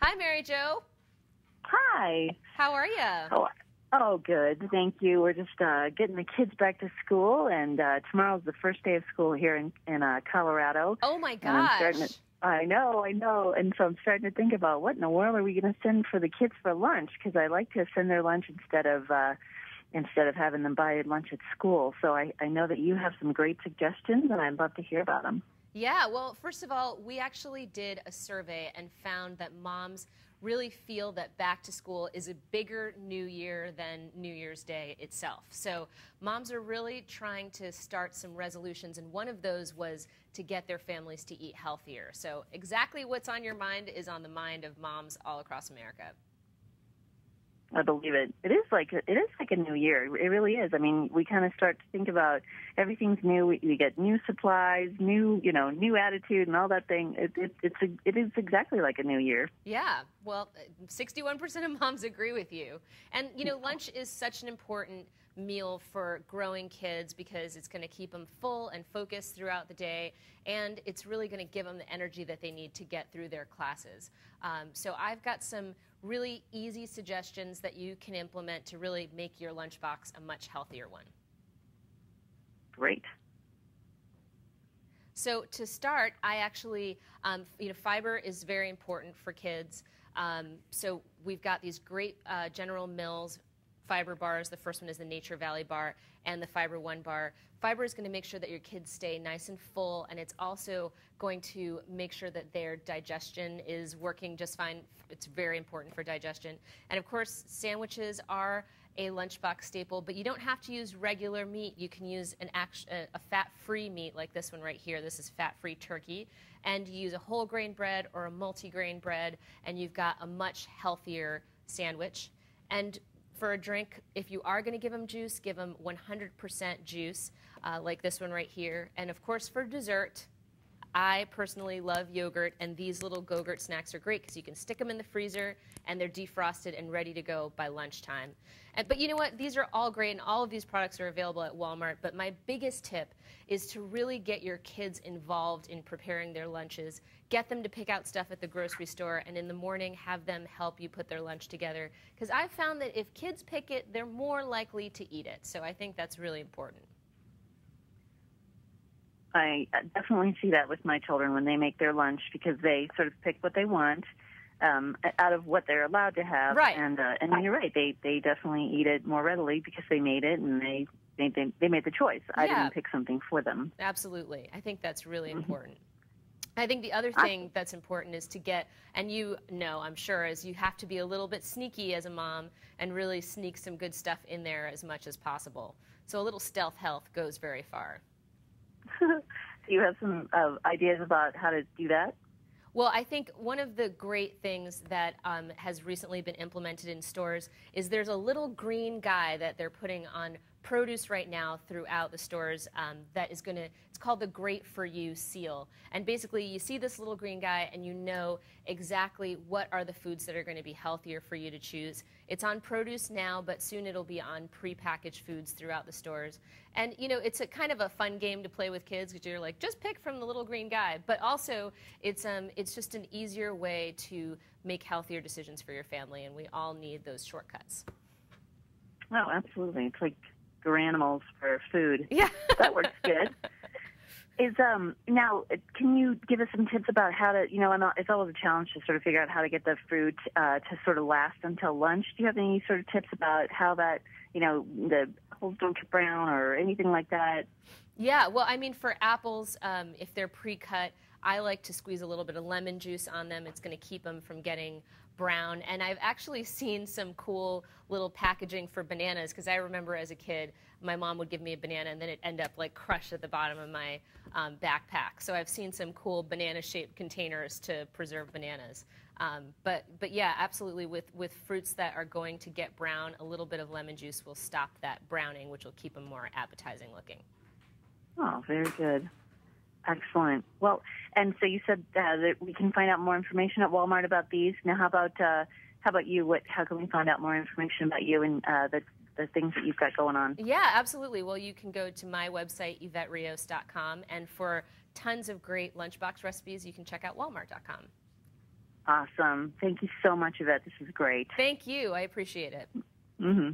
Hi, Mary Jo. Hi. How are you? Oh, good. Thank you. We're just getting the kids back to school, and tomorrow's the first day of school here in Colorado. Oh, my And I'm gosh. starting to, I know. And so I'm starting to think about what in the world are we going to send for the kids for lunch? Because I like to send their lunch instead of having them buy lunch at school. So I know that you have some great suggestions, and I'd love to hear about them. Yeah, well, first of all, we actually did a survey and found that moms really feel that back to school is a bigger new year than New Year's Day itself. So moms are really trying to start some resolutions, and one of those was to get their families to eat healthier. So exactly what's on your mind is on the mind of moms all across America. I believe it. It is like a new year. It really is. I mean, we kind of start to think about everything's new. We get new supplies, new attitude, and all that thing. It is exactly like a new year. Yeah. Well, 61% of moms agree with you. And lunch is such an important meal for growing kids because it's going to keep them full and focused throughout the day, and it's really going to give them the energy that they need to get through their classes. So I've got some really easy suggestions that you can implement to really make your lunchbox a much healthier one. Great. So to start, I actually, fiber is very important for kids. So we've got these great General Mills fiber bars. The first one is the Nature Valley bar and the Fiber One bar. Fiber is going to make sure that your kids stay nice and full, and it's also going to make sure that their digestion is working just fine. It's very important for digestion. And of course, sandwiches are a lunchbox staple, but you don't have to use regular meat. You can use a fat-free meat like this one right here. This is fat-free turkey. And you use a whole grain bread or a multi-grain bread, and you've got a much healthier sandwich. And for a drink, if you are going to give them juice, give them 100% juice, like this one right here. And of course, for dessert, I personally love yogurt, and these little Go-Gurt snacks are great because you can stick them in the freezer, and they're defrosted and ready to go by lunchtime. But you know what? These are all great, and all of these products are available at Walmart. But my biggest tip is to really get your kids involved in preparing their lunches. Get them to pick out stuff at the grocery store, and in the morning, have them help you put their lunch together. Because I've found that if kids pick it, they're more likely to eat it. So I think that's really important. I definitely see that with my children when they make their lunch because they sort of pick what they want out of what they're allowed to have. Right. And you're right. They definitely eat it more readily because they made it and they made the choice. I didn't pick something for them. Absolutely. I think that's really important. I think the other thing that's important is to get, and I'm sure, is you have to be a little bit sneaky as a mom and really sneak some good stuff in there as much as possible. So a little stealth health goes very far. Do you have some ideas about how to do that? Well, I think one of the great things that has recently been implemented in stores is there's a little green guy that they're putting on produce right now throughout the stores that is it's called the Great For You seal. And basically you see this little green guy and you know exactly what are the foods that are going to be healthier for you to choose. It's on produce now, but soon it'll be on prepackaged foods throughout the stores. And it's a kind of a fun game to play with kids because you're like, just pick from the little green guy. But also it's just an easier way to make healthier decisions for your family, and we all need those shortcuts. Oh, absolutely. It's like Garanimals for food. Yeah. That works good. Now, can you give us some tips about how to, it's always a challenge to sort of figure out how to get the fruit to sort of last until lunch. Do you have any sort of tips about how that, the apples don't get brown or anything like that? Yeah, well, I mean, for apples, if they're pre-cut, I like to squeeze a little bit of lemon juice on them. It's going to keep them from getting brown. And I've actually seen some cool little packaging for bananas because I remember as a kid, my mom would give me a banana and then it'd end up like crushed at the bottom of my backpack. So I've seen some cool banana-shaped containers to preserve bananas. But yeah, absolutely, with fruits that are going to get brown, a little bit of lemon juice will stop that browning, which will keep them more appetizing looking. Oh, very good. Excellent. Well, and so you said that we can find out more information at Walmart about these. Now, how about you? How can we find out more information about you and the things that you've got going on? Yeah, absolutely. Well, you can go to my website, EvetteRios.com, and for tons of great lunchbox recipes, you can check out Walmart.com. Awesome. Thank you so much, Evette. This is great. Thank you. I appreciate it. Mm-hmm.